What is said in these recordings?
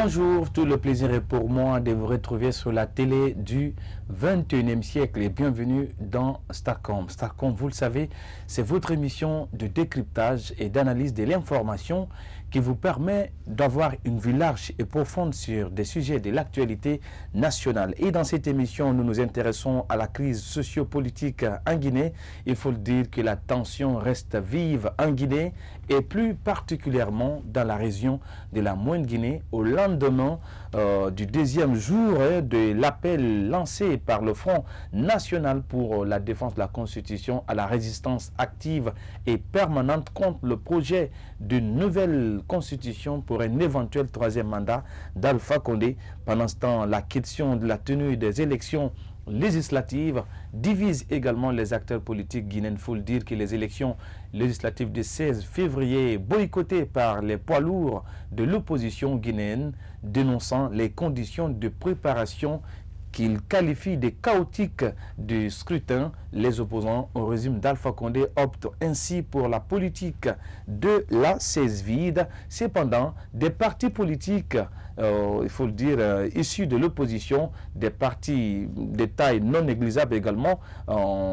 Bonjour, tout le plaisir est pour moi de vous retrouver sur la télé du 21e siècle et bienvenue dans Starcom. Starcom, vous le savez, c'est votre émission de décryptage et d'analyse de l'information qui vous permet d'avoir une vue large et profonde sur des sujets de l'actualité nationale. Et dans cette émission, nous nous intéressons à la crise sociopolitique en Guinée. Il faut le dire que la tension reste vive en Guinée et plus particulièrement dans la région de la Moyenne-Guinée au lendemain du deuxième jour de l'appel lancé par le Front national pour la défense de la Constitution à la résistance active et permanente contre le projet d'une nouvelle Constitution pour un éventuel troisième mandat d'Alpha Condé. Pendant ce temps, la question de la tenue des élections législatives divise également les acteurs politiques guinéens. Il faut le dire que les élections législatives du 16 février boycottées par les poids lourds de l'opposition guinéenne, dénonçant les conditions de préparation qu'ils qualifient de chaotiques du scrutin. Les opposants au régime d'Alpha Condé optent ainsi pour la politique de la chaise vide. Cependant, des partis politiques, il faut le dire, issus de l'opposition, des partis de taille non négligeable également,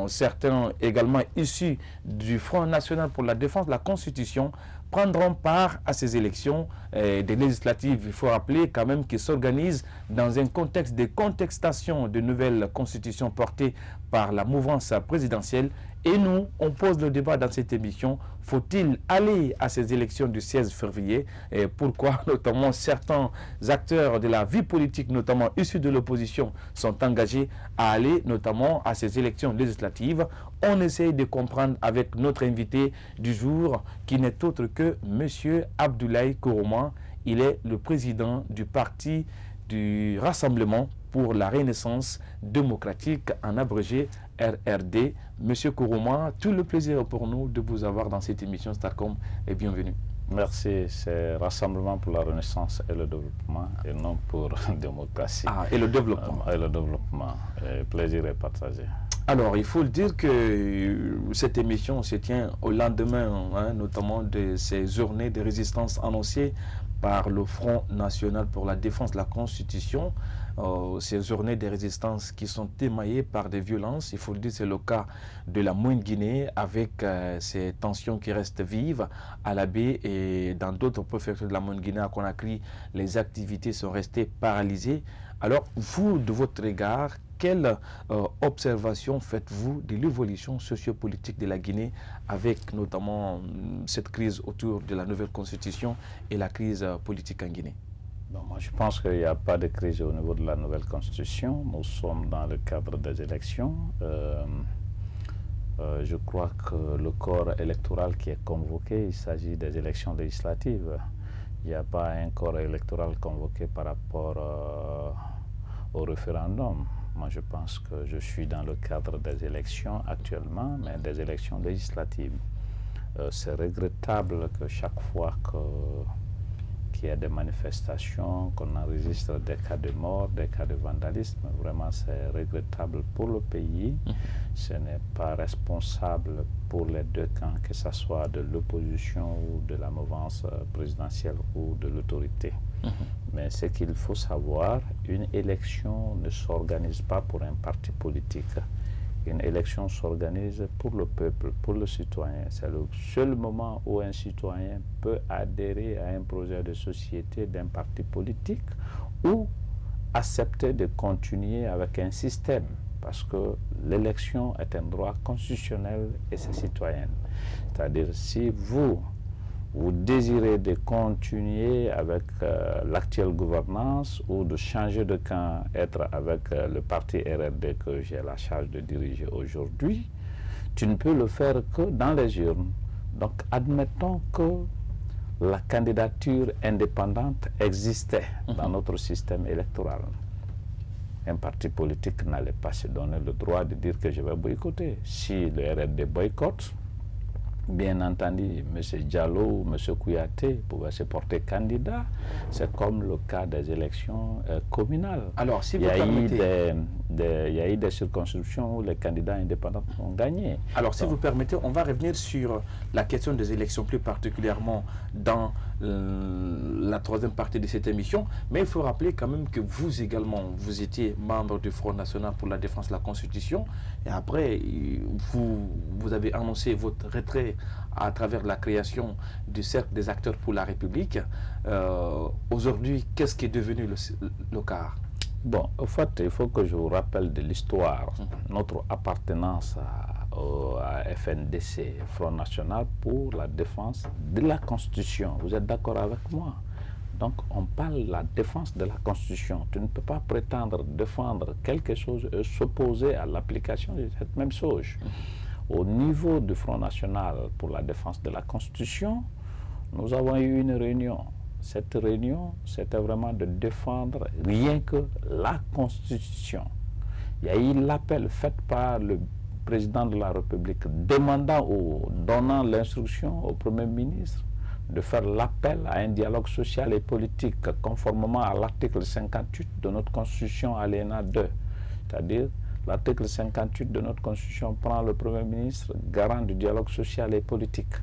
certains également issus du Front national pour la défense de la Constitution, prendront part à ces élections des législatives. Il faut rappeler quand même qu'ils s'organisent dans un contexte de contestation de nouvelles constitutions portées par la mouvance présidentielle. Et nous, on pose le débat dans cette émission. Faut-il aller à ces élections du 16 février? Et pourquoi notamment certains acteurs de la vie politique, notamment issus de l'opposition, sont engagés à aller notamment à ces élections législatives? On essaye de comprendre avec notre invité du jour, qui n'est autre que M. Abdoulaye Kourouma. Il est le président du parti du Rassemblement pour la Renaissance démocratique, en abrégé RRD. Monsieur Kourouma, tout le plaisir pour nous de vous avoir dans cette émission Starcom et bienvenue. Merci, c'est Rassemblement pour la Renaissance et le développement et non pour la démocratie. Ah, et le développement. Et le développement. Et plaisir est partagé. Alors, il faut le dire que cette émission se tient au lendemain, notamment de ces journées de résistance annoncées par le Front national pour la défense de la Constitution. Ces journées de résistance qui sont émaillées par des violences. Il faut le dire, c'est le cas de la Moyenne-Guinée avec ces tensions qui restent vives à la baie et dans d'autres préfectures de la Moyenne-Guinée, à Conakry, les activités sont restées paralysées. Alors, vous, de votre regard, quelle observation faites-vous de l'évolution sociopolitique de la Guinée avec notamment cette crise autour de la nouvelle constitution et la crise politique en Guinée? Bon, moi, je pense qu'il n'y a pas de crise au niveau de la nouvelle constitution. Nous sommes dans le cadre des élections. Je crois que le corps électoral qui est convoqué, il s'agit des élections législatives. Il n'y a pas un corps électoral convoqué par rapport au référendum. Moi, je pense que je suis dans le cadre des élections actuellement, mais des élections législatives. C'est regrettable que chaque fois qu'il y a des manifestations, qu'on enregistre des cas de mort, des cas de vandalisme, vraiment c'est regrettable pour le pays. Ce n'est pas responsable pour les deux camps, que ce soit de l'opposition ou de la mouvance présidentielle ou de l'autorité. Mais ce qu'il faut savoir, une élection ne s'organise pas pour un parti politique. Une élection s'organise pour le peuple, pour le citoyen. C'est le seul moment où un citoyen peut adhérer à un projet de société d'un parti politique ou accepter de continuer avec un système. Parce que l'élection est un droit constitutionnel et c'est citoyen. C'est-à-dire, si vous désirez de continuer avec l'actuelle gouvernance ou de changer de camp, être avec le parti RRD que j'ai la charge de diriger aujourd'hui, tu ne peux le faire que dans les urnes. Donc, admettons que la candidature indépendante existait dans notre système électoral. Un parti politique n'allait pas se donner le droit de dire que je vais boycotter. Si le RRD boycotte, bien entendu, M. Diallo ou M. Kouyaté pouvaient se porter candidat. C'est comme le cas des élections communales. Alors, si il y a eu il y a eu des circonscriptions où les candidats indépendants ont gagné. Alors, si vous permettez, on va revenir sur la question des élections, plus particulièrement dans la troisième partie de cette émission. Mais il faut rappeler quand même que vous également, vous étiez membre du Front National pour la défense de la Constitution. Et après, vous avez annoncé votre retrait à travers la création du Cercle des acteurs pour la République. Aujourd'hui, qu'est-ce qui est devenu le CAR? Bon, au fait, il faut que je vous rappelle de l'histoire. Notre appartenance à FNDC, Front National pour la défense de la Constitution. Vous êtes d'accord avec moi? Donc, on parle de la défense de la Constitution. Tu ne peux pas prétendre défendre quelque chose et s'opposer à l'application de cette même chose. Au niveau du Front National pour la défense de la Constitution, nous avons eu une réunion. Cette réunion, c'était vraiment de défendre rien que la Constitution. Il y a eu l'appel fait par le président de la République donnant l'instruction au Premier ministre de faire l'appel à un dialogue social et politique conformément à l'article 58 de notre Constitution, alinéa 2. C'est-à-dire, l'article 58 de notre Constitution prend le Premier ministre garant du dialogue social et politique.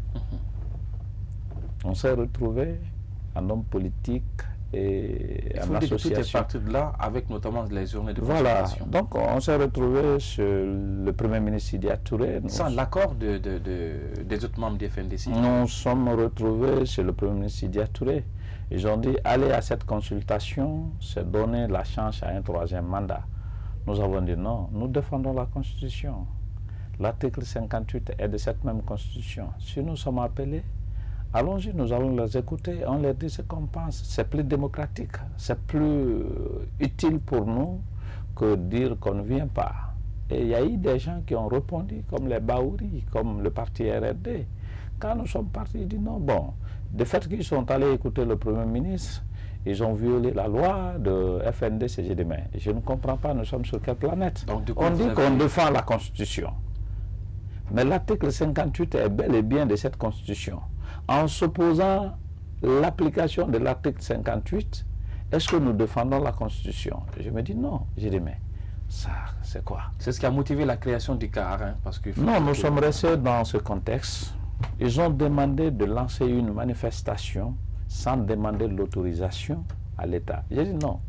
On s'est retrouvés en homme politique et en association. Tout est parti de là, avec notamment les journées de consultation. Voilà, donc on s'est retrouvés sur le Premier ministre Sidi Touré. Sans l'accord des autres membres du FNDC. Nous sommes retrouvés chez le Premier ministre Sidi Touré. Ils ont dit, aller à cette consultation, c'est donner la chance à un troisième mandat. Nous avons dit non, nous défendons la Constitution. L'article 58 est de cette même Constitution. Si nous sommes appelés, allons-y, nous allons les écouter, on leur dit ce qu'on pense. C'est plus démocratique, c'est plus utile pour nous que dire qu'on ne vient pas. Et il y a eu des gens qui ont répondu, comme les Baouri, comme le parti RRD. Quand nous sommes partis, ils disent non, bon, de fait qu'ils sont allés écouter le Premier ministre, ils ont violé la loi de FNDC. J'ai dit, mais je ne comprends pas, nous sommes sur quelle planète? Donc, on dit qu'on défend la Constitution. Mais l'article 58 est bel et bien de cette Constitution. En s'opposant à l'application de l'article 58, est-ce que nous défendons la Constitution? Je me dis non. J'ai dit, mais ça, c'est quoi? C'est ce qui a motivé la création du CAR. Hein, parce que non, nous sommes restés dans ce contexte. Ils ont demandé de lancer une manifestation sans demander l'autorisation à l'État. J'ai dit non.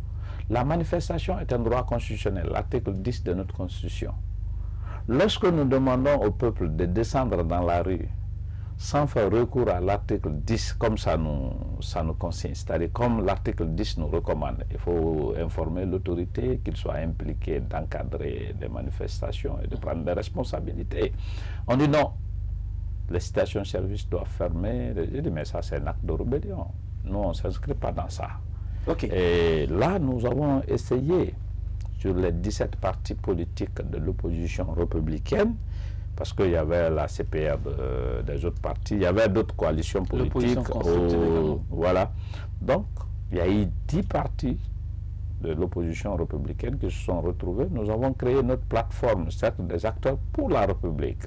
La manifestation est un droit constitutionnel, l'article 10 de notre Constitution. Lorsque nous demandons au peuple de descendre dans la rue sans faire recours à l'article 10 comme ça nous consigne, c'est-à-dire comme l'article 10 nous recommande, il faut informer l'autorité qu'il soit impliqué d'encadrer des manifestations et de prendre des responsabilités. On dit non, les stations-service doivent fermer. Je dis mais ça c'est un acte de rébellion. Nous on ne s'inscrit pas dans ça. Okay. Et là nous avons essayé sur les 17 partis politiques de l'opposition républicaine, parce qu'il y avait la CPR des autres partis, il y avait d'autres coalitions politiques. Voilà. Donc, il y a eu 10 partis de l'opposition républicaine qui se sont retrouvés. Nous avons créé notre plateforme, Cercle des acteurs pour la République.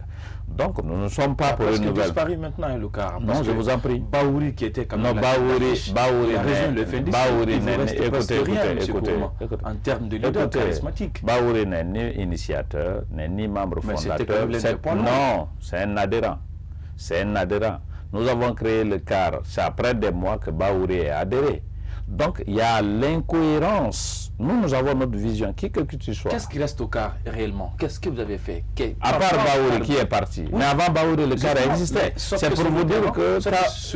Donc, nous ne sommes pas pour une nouvelle. Disparu maintenant, le CAR. Non, je vous en prie. Baouri qui était comme non, Baouri, écoutez. En termes de leader charismatique. Baouri n'est ni initiateur, n'est ni membre fondateur. Non, c'est un adhérent. C'est un adhérent. Nous avons créé le CAR. C'est après des mois que Baouri est adhéré. Donc, il y a l'incohérence. Nous avons notre vision, qui que tu sois. Qu'est-ce qui reste au CAR réellement? Qu'est-ce que vous avez fait? À part Baouri qui est parti. Oui. Mais avant Baouri, le CAR existait. C'est pour vous dire que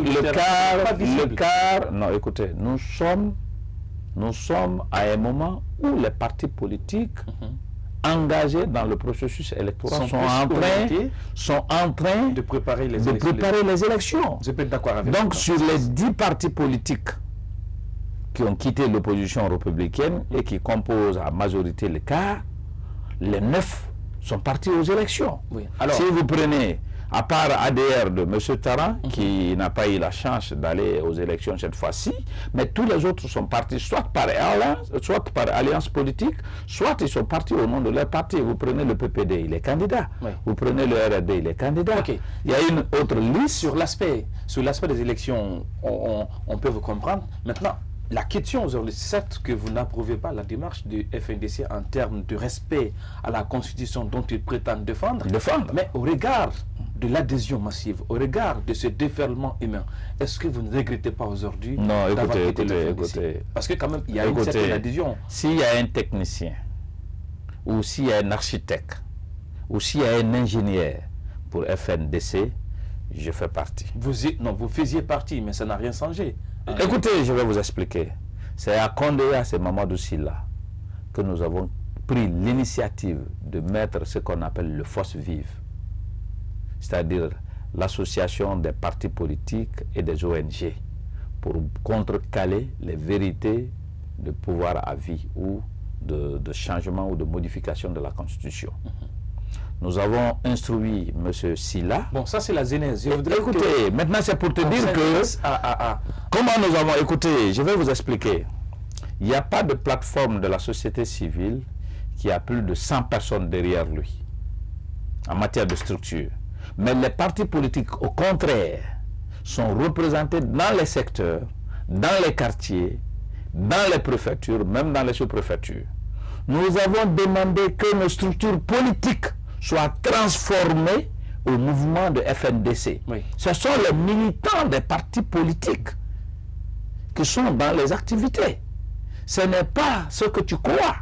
le CAR... Non, écoutez, nous sommes à un moment où les partis politiques engagés dans le processus électoral sont en train de préparer les élections. Je peux être d'accord avec vous. Donc, sur les 10 partis politiques qui ont quitté l'opposition républicaine et qui composent à majorité le CAR, les 9 sont partis aux élections. Oui. Alors, si vous prenez, à part ADR de M. Taran, qui n'a pas eu la chance d'aller aux élections cette fois-ci, mais tous les autres sont partis soit par alliance politique, soit ils sont partis au nom de leur parti. Vous prenez le PPD, il est candidat. Oui. Vous prenez le RRD, il est candidat. Okay. Il y a une autre liste. Sur l'aspect des élections, on peut vous comprendre. Maintenant, la question aujourd'hui, certes que vous n'approuvez pas la démarche du FNDC en termes de respect à la Constitution dont ils prétendent défendre. Mais au regard de l'adhésion massive, au regard de ce déferlement humain, est-ce que vous ne regrettez pas aujourd'hui d'avoir quitté le FNDC? Parce que quand même, il y a une certaine adhésion. S'il y a un technicien, ou s'il y a un architecte, ou s'il y a un ingénieur pour FNDC, je fais partie. Vous faisiez partie, mais ça n'a rien changé. Écoutez, je vais vous expliquer. C'est à Condé, c'est Mamadou Sylla, que nous avons pris l'initiative de mettre ce qu'on appelle le force vive, c'est-à-dire l'association des partis politiques et des ONG, pour contrecaler les vérités de pouvoir à vie ou de changement ou de modification de la Constitution. Nous avons instruit M. Sylla. Bon, ça c'est la genèse. Écoutez, maintenant c'est pour te dire que... Comment nous avons... Écoutez, je vais vous expliquer. Il n'y a pas de plateforme de la société civile qui a plus de 100 personnes derrière lui, en matière de structure. Mais les partis politiques, au contraire, sont représentés dans les secteurs, dans les quartiers, dans les préfectures, même dans les sous-préfectures. Nous avons demandé que nos structures politiques soient transformées au mouvement de FNDC. Oui. Ce sont les militants des partis politiques qui sont dans les activités. Ce n'est pas ce que tu crois.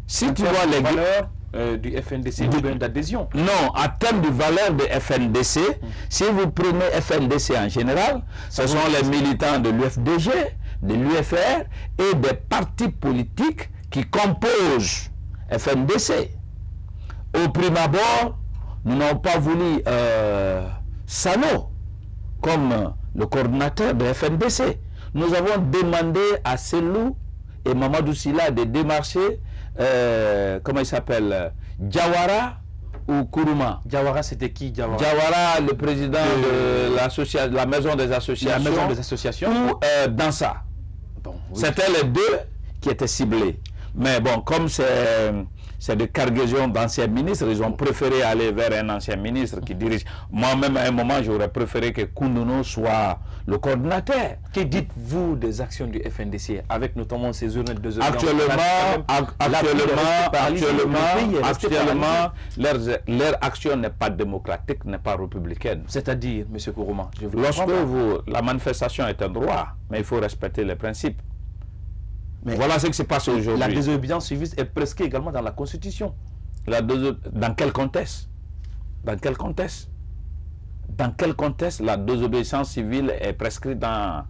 Si tu vois les valeurs du FNDC, d'adhésion. Non, en termes de valeur de FNDC, si vous prenez FNDC en général, ce sont les militants de l'UFDG, de l'UFR et des partis politiques qui composent FNDC. Au prime abord, nous n'avons pas voulu Sano comme le coordinateur de FNDC. Nous avons demandé à Selou et Mamadou Sylla de démarcher, comment il s'appelle, Diawara ou Kourouma. Diawara, c'était qui Diawara? Diawara, le président de la maison des associations. La maison des associations. Ou Dansa. Bon, oui. C'était les deux qui étaient ciblés. Mais bon, comme c'est de cargaison d'anciens ministres, ils ont préféré aller vers un ancien ministre qui dirige. Moi-même, à un moment, j'aurais préféré que Koundounou soit le coordinateur. Que dites-vous des actions du FNDC, avec notamment ces journées de 2 heures? Actuellement, leur action n'est pas démocratique, n'est pas républicaine. C'est-à-dire, M. Kourouma, la manifestation est un droit, mais il faut respecter les principes. Mais voilà ce qui se passe aujourd'hui. La désobéissance civile est presque également dans la Constitution. Dans quel contexte? Dans quel contexte? Dans quel contexte la désobéissance civile est prescrite dans...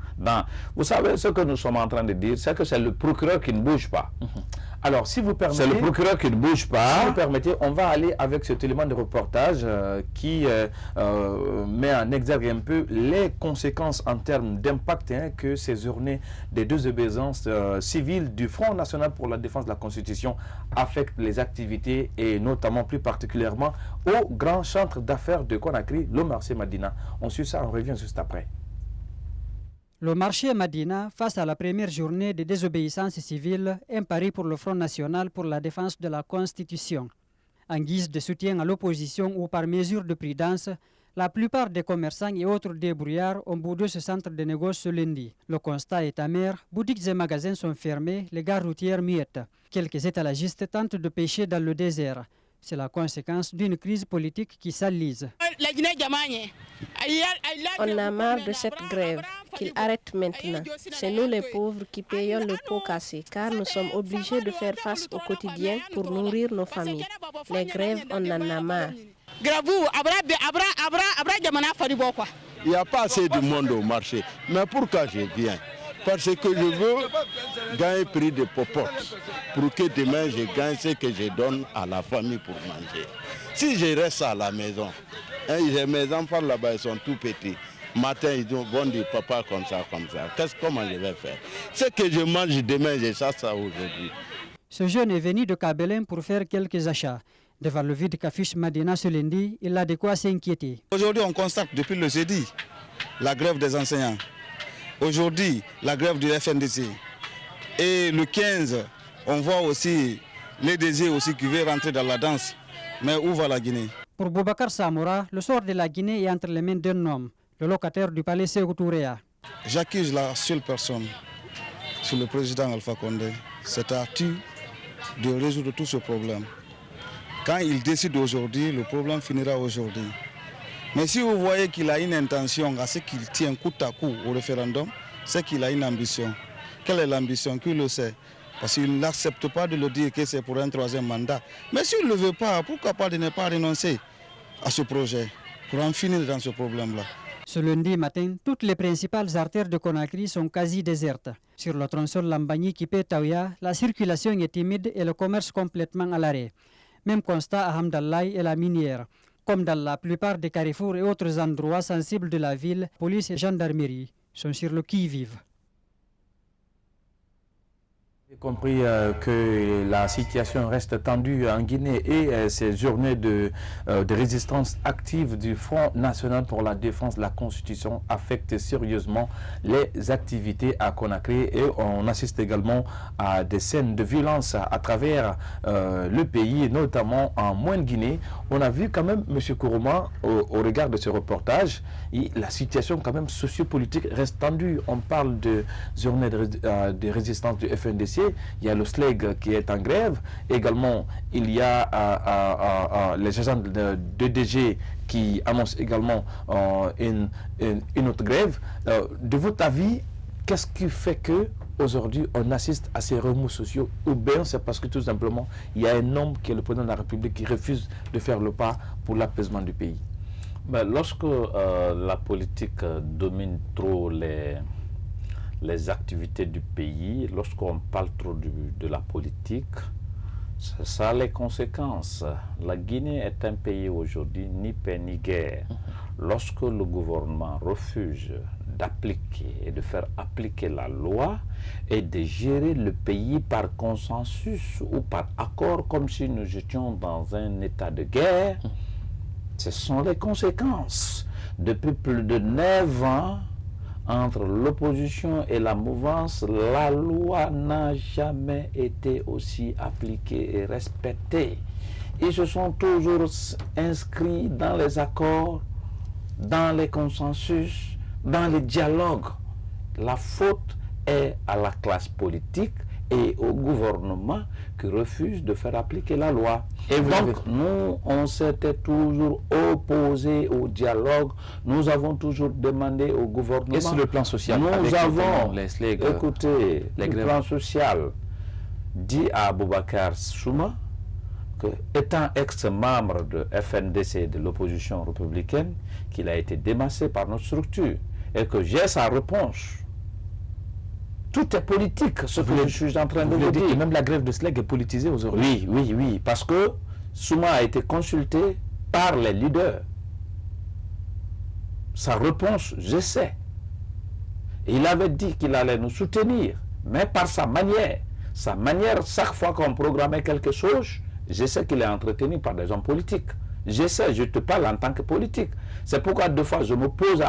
Vous savez, ce que nous sommes en train de dire, c'est que c'est le procureur qui ne bouge pas. Alors, si vous permettez... C'est le procureur qui ne bouge pas. Si vous permettez, on va aller avec cet élément de reportage qui met en exergue un peu les conséquences en termes d'impact que ces journées des désobéissances civiles du Front National pour la défense de la Constitution affectent les activités et notamment plus particulièrement au grand centre d'affaires de Conakry, le marché Madina. On suit ça, on revient juste après. Le marché Madina, face à la première journée de désobéissance civile, un pari pour le Front National pour la défense de la Constitution. En guise de soutien à l'opposition ou par mesure de prudence, la plupart des commerçants et autres débrouillards ont boudé ce centre de négoce ce lundi. Le constat est amer, boutiques et magasins sont fermés, les gares routières muettes. Quelques étalagistes tentent de pêcher dans le désert. C'est la conséquence d'une crise politique qui s'enlise. On a marre de cette grève, qu'il arrête maintenant. C'est nous les pauvres qui payons le pot cassé, car nous sommes obligés de faire face au quotidien pour nourrir nos familles. Les grèves, on en a marre. Il n'y a pas assez de monde au marché. Mais pourquoi je viens? Parce que je veux gagner prix de popote pour que demain je gagne ce que je donne à la famille pour manger. Si je reste à la maison, mes enfants là-bas ils sont tout petits. Matin ils vont dire papa comme ça. Comment je vais faire? Ce que je mange demain, j'ai ça aujourd'hui. Ce jeune est venu de Kabelin pour faire quelques achats. Devant le vide qu'affiche Madina ce lundi, il a de quoi s'inquiéter. Aujourd'hui on constate depuis le jeudi la grève des enseignants. Aujourd'hui, la grève du FNDC. Et le 15, on voit aussi les désirs aussi qui veulent rentrer dans la danse. Mais où va la Guinée? Pour Boubacar Samoura, le sort de la Guinée est entre les mains d'un homme, le locataire du palais Sékou Touréa. J'accuse la seule personne sur le président Alpha Condé, c'est à lui de résoudre tous ces problèmes. Quand il décide aujourd'hui, le problème finira aujourd'hui. Mais si vous voyez qu'il a une intention à ce qu'il tient coup à coup au référendum, c'est qu'il a une ambition. Quelle est l'ambition? Qui le sait? Parce qu'il n'accepte pas de le dire que c'est pour un 3e mandat. Mais s'il ne le veut pas, pourquoi pas de ne pas renoncer à ce projet pour en finir dans ce problème-là? Ce lundi matin, toutes les principales artères de Conakry sont quasi désertes. Sur le tronçon Lambagny-Kipé-Taouya, la circulation est timide et le commerce complètement à l'arrêt. Même constat à Hamdallaye et la minière. Comme dans la plupart des carrefours et autres endroits sensibles de la ville, police et gendarmerie sont sur le qui-vive. J'ai compris que la situation reste tendue en Guinée et ces journées de résistance active du Front National pour la Défense de la Constitution affectent sérieusement les activités à Conakry et on assiste également à des scènes de violence à travers le pays, notamment en Moyenne-Guinée. On a vu quand même, M. Kourouma, au regard de ce reportage, la situation quand même sociopolitique reste tendue. On parle de journées de résistance du FNDC. Il y a le SLEG qui est en grève. Également, il y a les agents de DG qui annoncent également une autre grève. De votre avis, qu'est-ce qui fait qu'aujourd'hui on assiste à ces remous sociaux? Ou bien c'est parce que tout simplement, il y a un homme qui est le président de la République qui refuse de faire le pas pour l'apaisement du pays? Ben, lorsque la politique domine trop les activités du pays, lorsqu'on parle trop de la politique, ça a les conséquences. La Guinée est un pays aujourd'hui ni paix ni guerre. Lorsque le gouvernement refuse d'appliquer et de faire appliquer la loi et de gérer le pays par consensus ou par accord comme si nous étions dans un état de guerre, ce sont les conséquences. Depuis plus de 9 ans, entre l'opposition et la mouvance, la loi n'a jamais été aussi appliquée et respectée. Ils se sont toujours inscrits dans les accords, dans les consensus, dans les dialogues. La faute est à la classe politique et au gouvernement qui refuse de faire appliquer la loi. Et donc, nous, on s'était toujours opposés au dialogue. Nous avons toujours demandé au gouvernement... Et sur le plan social, nous avons, écoutez, le plan social dit à Aboubacar Souma que, étant ex-membre de FNDC, de l'opposition républicaine, qu'il a été démassé par notre structure et que j'ai sa réponse. Tout est politique, ce que je suis en train de vous dire. Même la grève de SLEG est politisée aujourd'hui. Oui, parce que Souma a été consulté par les leaders. Sa réponse, je sais. Il avait dit qu'il allait nous soutenir, mais par sa manière. Sa manière, chaque fois qu'on programmait quelque chose, je sais qu'il est entretenu par des hommes politiques. Je sais, je te parle en tant que politique. C'est pourquoi 2 fois je m'oppose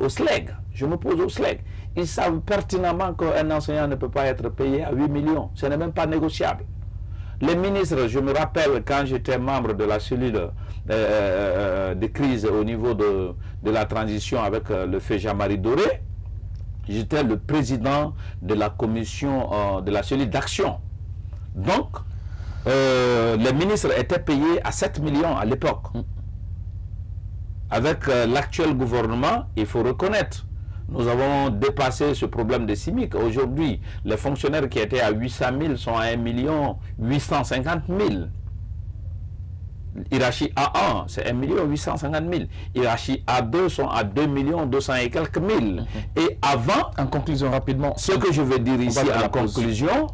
au SLEG. Je m'oppose au SLEG. Ils savent pertinemment qu'un enseignant ne peut pas être payé à 8 millions. Ce n'est même pas négociable. Les ministres, je me rappelle quand j'étais membre de la cellule de crise au niveau de la transition avec le feu Jean-Marie Doré, j'étais le président de la commission de la cellule d'action. Donc, les ministres étaient payés à 7 millions à l'époque. Avec l'actuel gouvernement, il faut reconnaître, nous avons dépassé ce problème de CIMIC. Aujourd'hui, les fonctionnaires qui étaient à 800 000 sont à 1 850 000. Hiérarchie A1, c'est 1 850 000. Hiérarchie A2 sont à 2 200 et quelques mille. Et avant, en conclusion rapidement, ce que je veux dire ici en conclusion,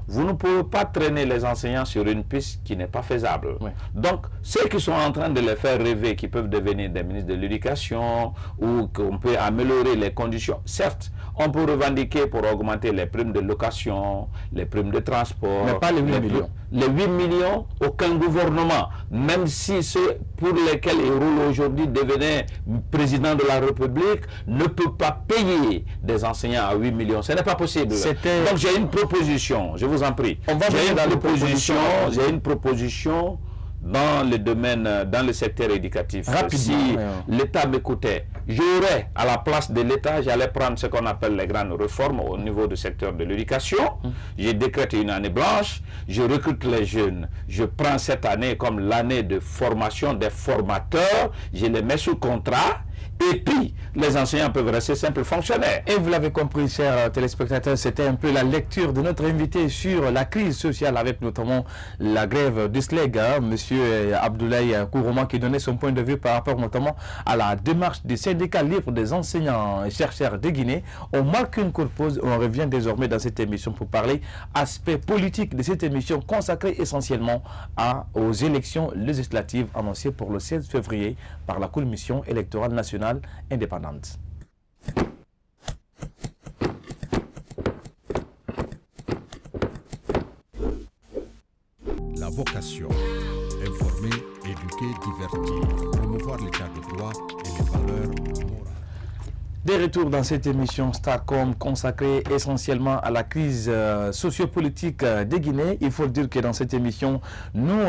vous ne pouvez pas traîner les enseignants sur une piste qui n'est pas faisable. Donc, ceux qui sont en train de les faire rêver, qui peuvent devenir des ministres de l'éducation ou qu'on peut améliorer les conditions, certes, on peut revendiquer pour augmenter les primes de location, les primes de transport. Mais pas les 8 millions. Les 8 millions, aucun gouvernement, même si ceux pour lesquels il roule aujourd'hui devenaient président de la République, ne peut pas payer des enseignants à 8 millions. Ce n'est pas possible. Donc j'ai une proposition, je vous en prie. J'ai une proposition dans le domaine, dans le secteur éducatif, si l'État m'écoutait, j'aurais, à la place de l'État, j'allais prendre ce qu'on appelle les grandes réformes au niveau du secteur de l'éducation. Je décrète une année blanche, je recrute les jeunes, je prends cette année comme l'année de formation des formateurs, je les mets sous contrat. Et puis, les enseignants peuvent rester simples fonctionnaires. Et vous l'avez compris, chers téléspectateurs, c'était un peu la lecture de notre invité sur la crise sociale, avec notamment la grève du SLEG, M. Abdoulaye Kourouma, qui donnait son point de vue par rapport notamment à la démarche des syndicats libres des enseignants et chercheurs de Guinée. On marque une courte pause, on revient désormais dans cette émission pour parler aspect politique de cette émission consacrée essentiellement aux élections législatives annoncées pour le 16 février par la Commission électorale nationale indépendante. La vocation, informer, éduquer, divertir, promouvoir l'état de droit et les valeurs morales. Des retours dans cette émission Starcom consacrée essentiellement à la crise sociopolitique de Guinée. Il faut dire que dans cette émission, nous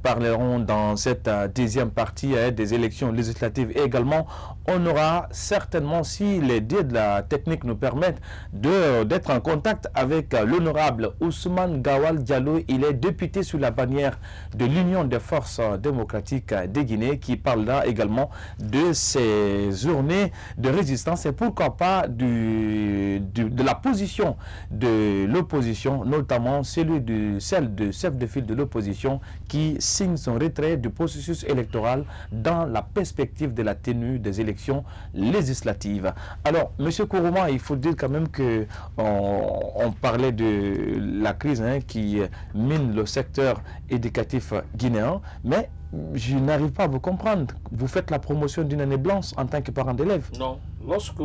parlerons dans cette deuxième partie des élections législatives et également on aura certainement, si les dés de la technique nous permettent, d'être en contact avec l'honorable Ousmane Gawal Diallo. Il est député sous la bannière de l'Union des forces démocratiques de Guinée qui parlera également de ces journées de résistance et pourquoi pas de la position de l'opposition, notamment celle de chef de file de l'opposition qui signe son retrait du processus électoral dans la perspective de la tenue des élections législatives. Alors, M. Kourouma, il faut dire quand même que on parlait de la crise qui mine le secteur éducatif guinéen, mais je n'arrive pas à vous comprendre. Vous faites la promotion d'une année blanche en tant que parent d'élève. Non. Lorsque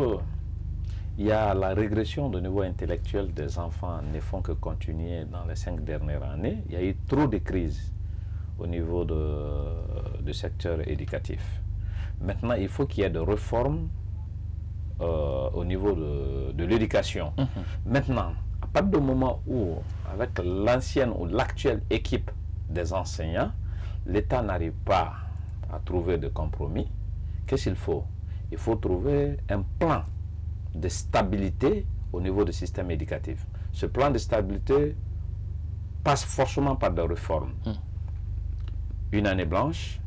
il y a la régression de niveau intellectuel des enfants ne font que continuer dans les 5 dernières années, il y a eu trop de crises au niveau du secteur éducatif. Maintenant, il faut qu'il y ait des réformes au niveau de l'éducation. Maintenant, à partir du moment où, avec l'ancienne ou l'actuelle équipe des enseignants, l'État n'arrive pas à trouver de compromis, qu'est-ce qu'il faut? Il faut trouver un plan de stabilité au niveau du système éducatif. Ce plan de stabilité passe forcément par des réformes. Une année blanche,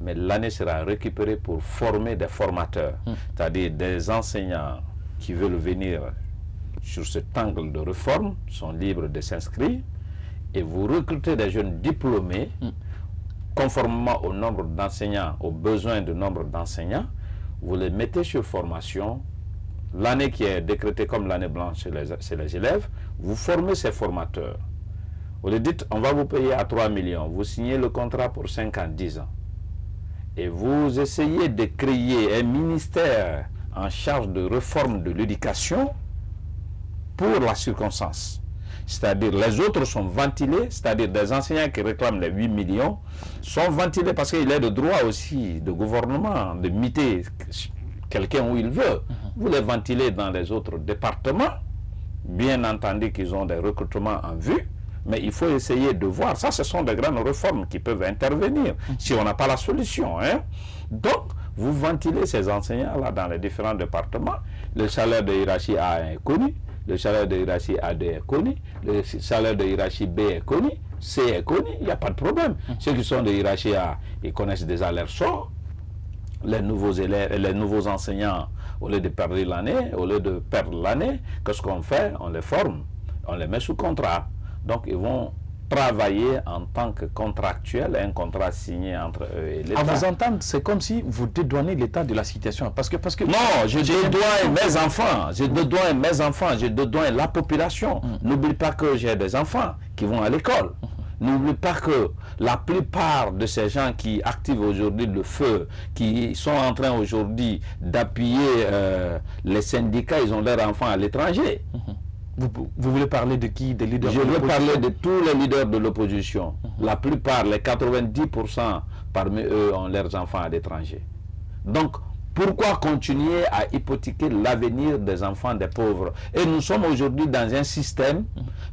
mais l'année sera récupérée pour former des formateurs, c'est-à-dire des enseignants qui veulent venir sur cet angle de réforme, sont libres de s'inscrire, et vous recrutez des jeunes diplômés, conformément au nombre d'enseignants, aux besoins du nombre d'enseignants, vous les mettez sur formation. L'année qui est décrétée comme l'année blanche chez les élèves, vous formez ces formateurs. Vous leur dites, on va vous payer à 3 millions, vous signez le contrat pour 5 ans, 10 ans. Et vous essayez de créer un ministère en charge de réforme de l'éducation pour la circonstance. C'est-à-dire les autres sont ventilés, c'est-à-dire des enseignants qui réclament les 8 millions sont ventilés parce qu'il est de droit aussi de gouvernement de muter quelqu'un où il veut. Vous les ventilez dans les autres départements, bien entendu qu'ils ont des recrutements en vue, mais il faut essayer de voir. Ça, ce sont des grandes réformes qui peuvent intervenir si on n'a pas la solution. Donc, vous ventilez ces enseignants-là dans les différents départements. Le salaire de hiérarchie A est connu. Le salaire de hiérarchie AD est connu, le salaire de hiérarchie B est connu, C est connu, il n'y a pas de problème. Ceux qui sont de hiérarchie A, ils connaissent déjà leur sort. Les nouveaux élèves, les nouveaux enseignants, au lieu de perdre l'année, qu'est-ce qu'on fait? On les forme, on les met sous contrat. Donc ils vont travailler en tant que contractuel, un contrat signé entre eux et l'État. À vous entendre, c'est comme si vous dédouanez l'État de la situation. Parce que non, je dédouane mes enfants, je dédouane la population. N'oublie pas que j'ai des enfants qui vont à l'école. N'oublie pas que la plupart de ces gens qui activent aujourd'hui le feu, qui sont en train aujourd'hui d'appuyer les syndicats, ils ont leurs enfants à l'étranger. Vous voulez parler de qui? Des leaders? Je veux parler de tous les leaders de l'opposition. La plupart, les 90% parmi eux ont leurs enfants à l'étranger. Donc, pourquoi continuer à hypothéquer l'avenir des enfants des pauvres? Et nous sommes aujourd'hui dans un système,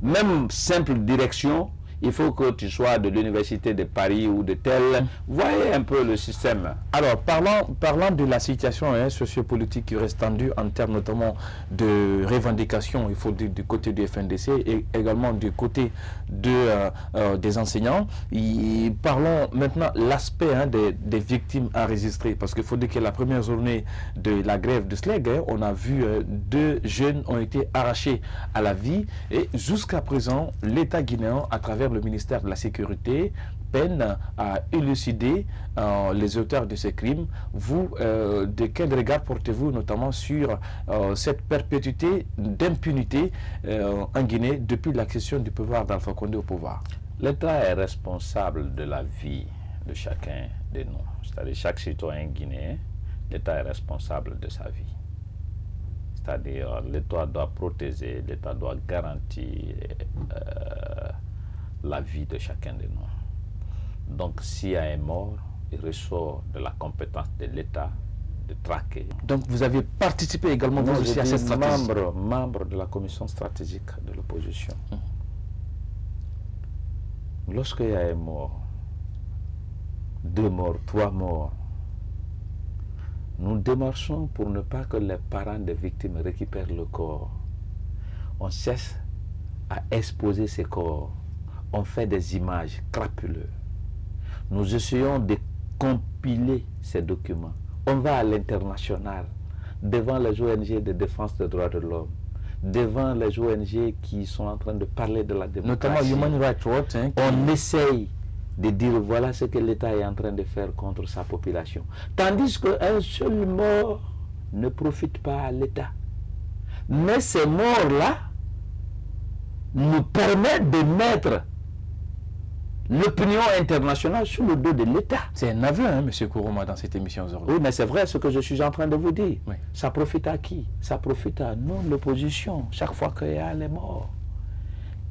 même simple direction, il faut que tu sois de l'université de Paris ou de tel. Voyez un peu le système. Alors, parlant de la situation sociopolitique qui reste tendue en termes notamment de revendications, il faut dire du côté du FNDC et également du côté des enseignants. Parlons maintenant l'aspect des victimes enregistrées, parce qu'il faut dire que la première journée de la grève de SLEG, on a vu 2 jeunes ont été arrachés à la vie, et jusqu'à présent, l'État guinéen, à travers le ministère de la Sécurité, peine à élucider les auteurs de ces crimes. Vous, de quel regard portez-vous notamment sur cette perpétuité d'impunité en Guinée depuis l'accession du pouvoir d'Alpha Condé au pouvoir? L'État est responsable de la vie de chacun de nous. C'est-à-dire chaque citoyen guinéen, l'État est responsable de sa vie. C'est-à-dire l'État doit protéger, l'État doit garantir la vie de chacun de nous. Donc s'il y a un mort, il ressort de la compétence de l'État de traquer. Donc vous avez participé également vous aussi à cette stratégie? Membre de la commission stratégique de l'opposition. Lorsqu'il y a un mort, 2 morts, 3 morts, nous démarchons pour ne pas que les parents des victimes récupèrent le corps. On cesse à exposer ces corps. On fait des images crapuleuses. Nous essayons de compiler ces documents. On va à l'international, devant les ONG de défense des droits de l'homme, devant les ONG qui sont en train de parler de la démocratie. Notamment Human Rights Watch. On essaye de dire voilà ce que l'État est en train de faire contre sa population. Tandis qu'un seul mort ne profite pas à l'État. Mais ces morts-là nous permettent de mettre l'opinion internationale sur le dos de l'État. C'est un aveu, M. Kourouma, dans cette émission aujourd'hui. Oui, mais c'est vrai ce que je suis en train de vous dire. Oui. Ça profite à qui? Ça profite à nous, l'opposition, chaque fois qu'il y a les morts.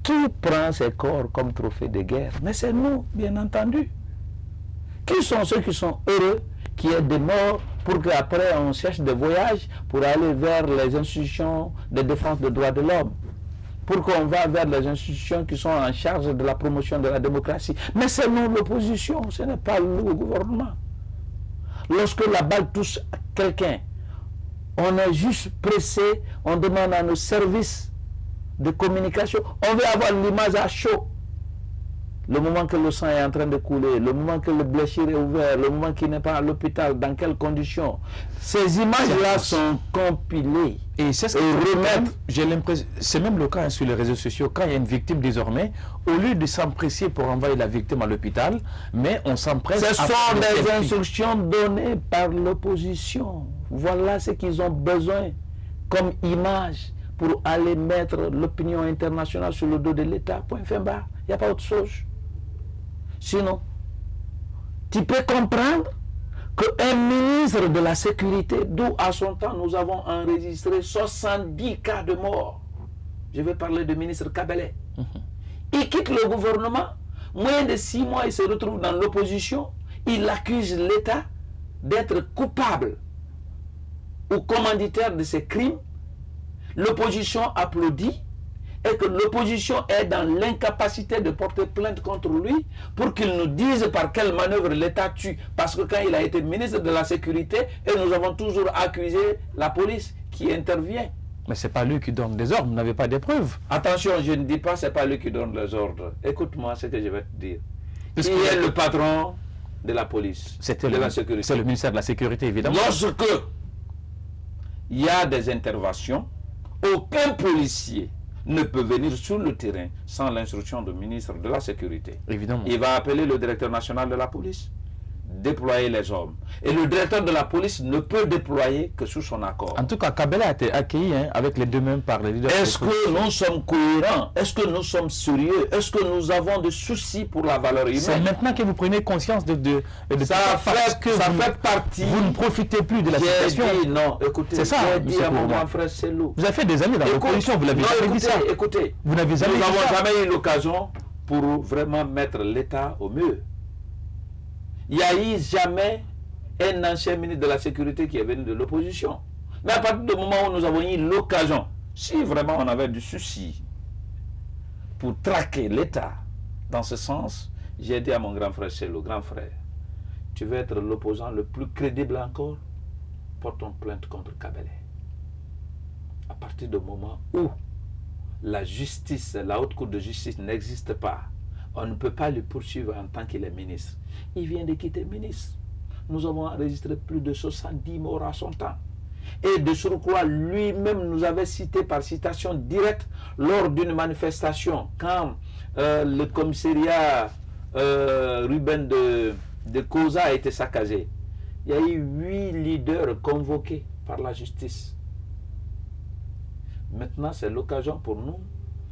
Qui prend ces corps comme trophée de guerre? Mais c'est nous, bien entendu. Qui sont ceux qui sont heureux qu'il y ait des morts pour qu'après on cherche des voyages pour aller vers les institutions de défense des droits de l'homme? Pour qu'on va vers les institutions qui sont en charge de la promotion de la démocratie. Mais c'est nous l'opposition, ce n'est pas le gouvernement. Lorsque la balle touche quelqu'un, on est juste pressé, on demande à nos services de communication, on veut avoir l'image à chaud. Le moment que le sang est en train de couler, le moment que le blessure est ouvert, le moment qu'il n'est pas à l'hôpital, dans quelles conditions. Ces images-là sont compilées. Et c'est ce que remettre, j'ai l'impression, c'est même le cas sur les réseaux sociaux, quand il y a une victime désormais, au lieu de s'empresser pour envoyer la victime à l'hôpital, mais on s'empresse. Ce sont des instructions données par l'opposition. Voilà ce qu'ils ont besoin comme image pour aller mettre l'opinion internationale sur le dos de l'État. Point fin bas. Il n'y a pas autre chose. Sinon, tu peux comprendre qu'un ministre de la Sécurité, d'où à son temps nous avons enregistré 70 cas de mort, je vais parler du ministre Kabele, il quitte le gouvernement, moins de 6 mois il se retrouve dans l'opposition, il accuse l'État d'être coupable ou commanditaire de ces crimes, l'opposition applaudit, et que l'opposition est dans l'incapacité de porter plainte contre lui pour qu'il nous dise par quelle manœuvre l'État tue. Parce que quand il a été ministre de la Sécurité, et nous avons toujours accusé la police qui intervient. Mais ce n'est pas lui qui donne des ordres, vous n'avez pas des preuves. Attention, je ne dis pas ce n'est pas lui qui donne les ordres. Écoute-moi ce que je vais te dire. Qui est le patron de la police, de la sécurité? C'est le ministère de la Sécurité, évidemment. Lorsque il y a des interventions, aucun policier ne peut venir sur le terrain sans l'instruction du ministre de la Sécurité. Évidemment. Il va appeler le directeur national de la police, déployer les hommes. Et le directeur de la police ne peut déployer que sous son accord. En tout cas, Kabila a été accueilli avec les 2 mains par les leaders. Est-ce que nous sommes cohérents? Est-ce que nous sommes sérieux? Est-ce que nous avons des soucis pour la valeur humaine? C'est maintenant que vous prenez conscience de ça fait partie. Vous ne profitez plus de la situation. Dit, non, écoutez, c'est ça, j'ai dit à mon grand frère Selou. Vous avez fait des années dans l'opposition, vous l'avez jamais dit ça. Écoutez, vous n'avez jamais nous n'avons jamais eu l'occasion pour vraiment mettre l'État au mieux. Il n'y a eu jamais un ancien ministre de la Sécurité qui est venu de l'opposition. Mais à partir du moment où nous avons eu l'occasion, si vraiment on avait du souci pour traquer l'État, Dans ce sens, j'ai dit à mon grand frère, c'est le grand frère, tu veux être l'opposant le plus crédible encore, portons plainte contre Kabele. À partir du moment où la justice, la haute cour de justice n'existe pas, on ne peut pas le poursuivre en tant qu'il est ministre. Il vient de quitter ministre. Nous avons enregistré plus de 70 morts à son temps. Et de surcroît, lui-même nous avait cité par citation directe lors d'une manifestation, quand le commissariat Ruben de Koza a été saccagé. Il y a eu 8 leaders convoqués par la justice. Maintenant, c'est l'occasion pour nous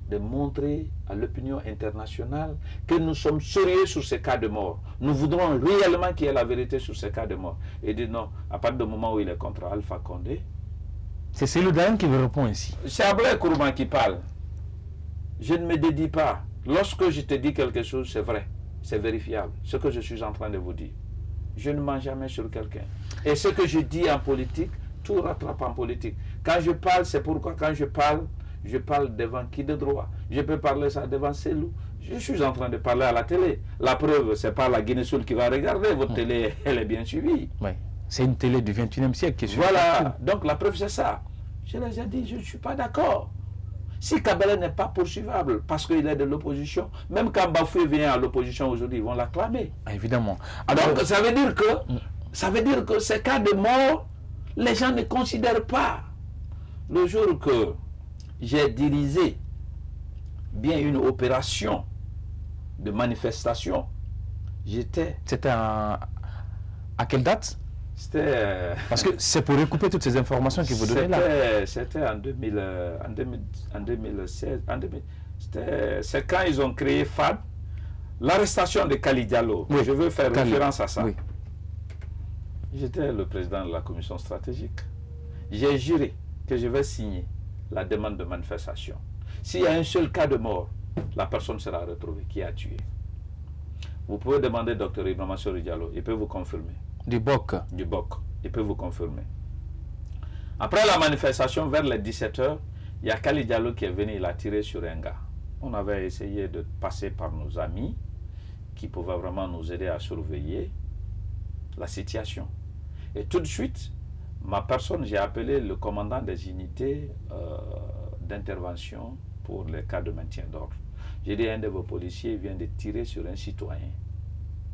de montrer à l'opinion internationale que nous sommes sérieux sur ces cas de mort. Nous voudrons réellement qu'il y ait la vérité sur ces cas de mort. Et dire non, à partir du moment où il est contre Alpha Condé. C'est Cellou Dalein qui me répond ici. C'est Ablaye Kourouma qui parle. Je ne me dédie pas. Lorsque je te dis quelque chose, c'est vrai. C'est vérifiable. Ce que je suis en train de vous dire. Je ne mens jamais sur quelqu'un. Et ce que je dis en politique, tout rattrape en politique. Quand je parle, c'est pourquoi quand je parle devant qui de droit. Je peux parler ça devant Cellou. Je suis en train de parler à la télé. La preuve, c'est pas la Guinée-Soul qui va regarder. Votre télé, elle est bien suivie. Oui. C'est une télé du 21e siècle qui est suivie. Voilà. Donc la preuve, c'est ça. Je les ai dit, je ne suis pas d'accord. Si Kabele n'est pas poursuivable parce qu'il est de l'opposition, même quand Bafoué vient à l'opposition aujourd'hui, ils vont l'acclamer. Ah, évidemment. Alors, donc, ça veut dire que ces cas de mort, les gens ne considèrent pas. Le jour que j'ai dirigé bien une opération de manifestation, j'étais... C'était à quelle date? C'était... Parce que c'est pour recouper toutes ces informations que vous donnez là. C'était en 2016. C'est quand ils ont créé FAD, l'arrestation de Kali Diallo. Oui. Je veux faire référence à ça. Oui. J'étais le président de la commission stratégique. J'ai juré que je vais signer la demande de manifestation. S'il y a un seul cas de mort, la personne sera retrouvée qui a tué. Vous pouvez demander au Dr Ibrahima Sori Diallo, il peut vous confirmer. Du BOC. Du BOC, il peut vous confirmer. Après la manifestation, vers les 17h, il y a Kali Diallo qui est venu, il a tiré sur un gars. On avait essayé de passer par nos amis qui pouvaient vraiment nous aider à surveiller la situation. Et tout de suite, ma personne, j'ai appelé le commandant des unités d'intervention pour les cas de maintien d'ordre. J'ai dit, un de vos policiers vient de tirer sur un citoyen.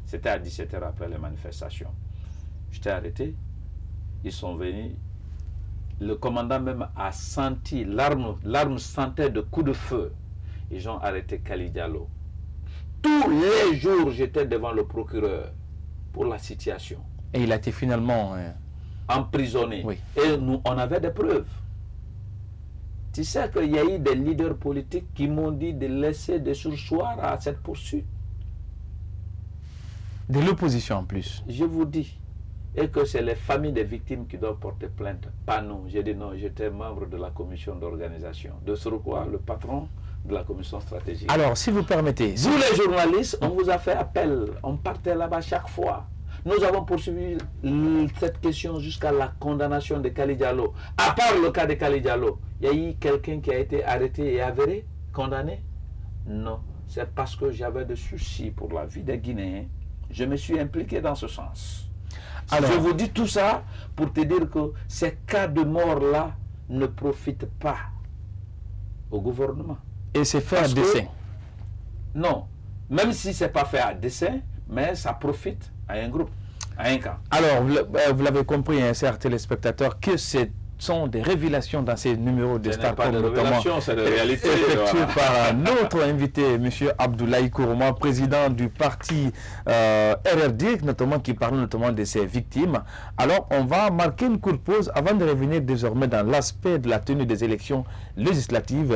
C'était à 17h après les manifestations. J'étais arrêté. Ils sont venus. Le commandant même a senti, l'arme sentait de coups de feu. Ils ont arrêté Kali Diallo. Tous les jours, j'étais devant le procureur pour la situation. Et il a été finalement... emprisonné. Oui. Et nous, on avait des preuves. Tu sais qu'il y a eu des leaders politiques qui m'ont dit de laisser des sursoirs à cette poursuite. De l'opposition en plus. Je vous dis. Et que c'est les familles des victimes qui doivent porter plainte, pas nous. J'ai dit non, j'étais membre de la commission d'organisation. De surcroît, le patron de la commission stratégique. Alors, si vous permettez... Vous les journalistes, on vous a fait appel. On partait là-bas chaque fois. Nous avons poursuivi cette question jusqu'à la condamnation de Kali Diallo. À part le cas de Kali Diallo, il y a eu quelqu'un qui a été arrêté et avéré, condamné? Non. C'est parce que j'avais des soucis pour la vie des Guinéens. Je me suis impliqué dans ce sens. Alors, je vous dis tout ça pour te dire que ces cas de mort-là ne profitent pas au gouvernement. Et c'est fait à dessein? Non. Même si ce n'est pas fait à dessein, mais ça profite à un groupe, à un camp. Alors, vous l'avez compris, hein, chers téléspectateurs, que ce sont des révélations dans ces numéros de Starcom, notamment c'est des réalités effectuées par notre invité, M. Abdoulaye Kourouma, président du parti RRD, notamment qui parle notamment de ses victimes. Alors, on va marquer une courte pause avant de revenir désormais dans l'aspect de la tenue des élections législatives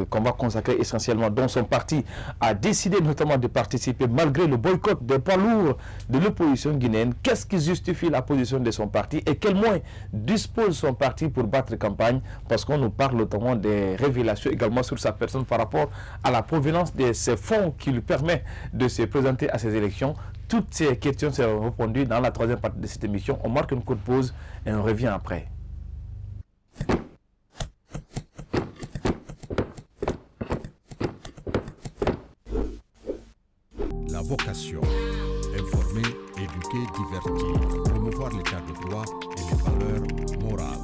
qu'on va consacrer essentiellement, dont son parti a décidé notamment de participer malgré le boycott des poids lourds de l'opposition guinéenne. Qu'est-ce qui justifie la position de son parti et quels moyens dispose son parti pour battre campagne, parce qu'on nous parle notamment des révélations également sur sa personne par rapport à la provenance de ces fonds qui lui permet de se présenter à ces élections. Toutes ces questions seront répondues dans la troisième partie de cette émission. On marque une courte pause et on revient après. vocation. Informer, éduquer, divertir. Promouvoir l'état de droit et les valeurs morales.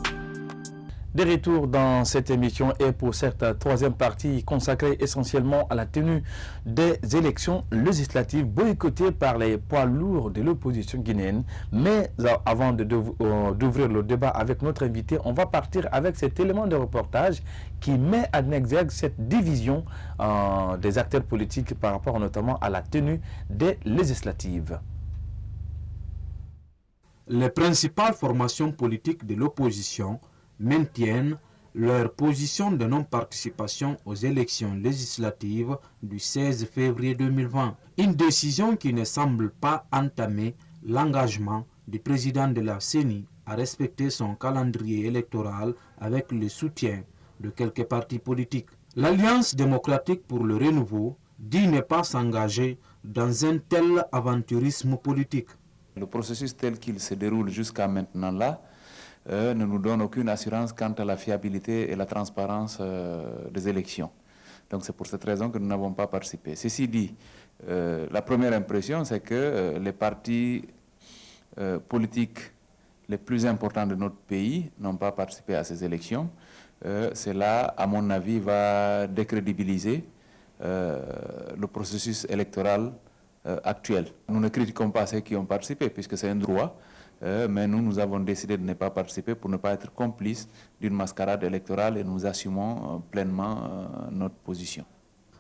De retour dans cette émission et pour cette troisième partie consacrée essentiellement à la tenue des élections législatives boycottées par les poids lourds de l'opposition guinéenne. Mais avant d'ouvrir le débat avec notre invité, on va partir avec cet élément de reportage qui met en exergue cette division des acteurs politiques par rapport notamment à la tenue des législatives. Les principales formations politiques de l'opposition maintiennent leur position de non-participation aux élections législatives du 16 février 2020. Une décision qui ne semble pas entamer l'engagement du président de la CENI à respecter son calendrier électoral avec le soutien de quelques partis politiques. L'Alliance démocratique pour le renouveau dit ne pas s'engager dans un tel aventurisme politique. Le processus tel qu'il se déroule jusqu'à maintenant là, ne nous donne aucune assurance quant à la fiabilité et la transparence des élections. Donc c'est pour cette raison que nous n'avons pas participé. Ceci dit, la première impression, c'est que les partis politiques les plus importants de notre pays n'ont pas participé à ces élections. Cela, à mon avis, va décrédibiliser le processus électoral actuel. Nous ne critiquons pas ceux qui ont participé, puisque c'est un droit. Mais nous avons décidé de ne pas participer pour ne pas être complices d'une mascarade électorale et nous assumons pleinement notre position.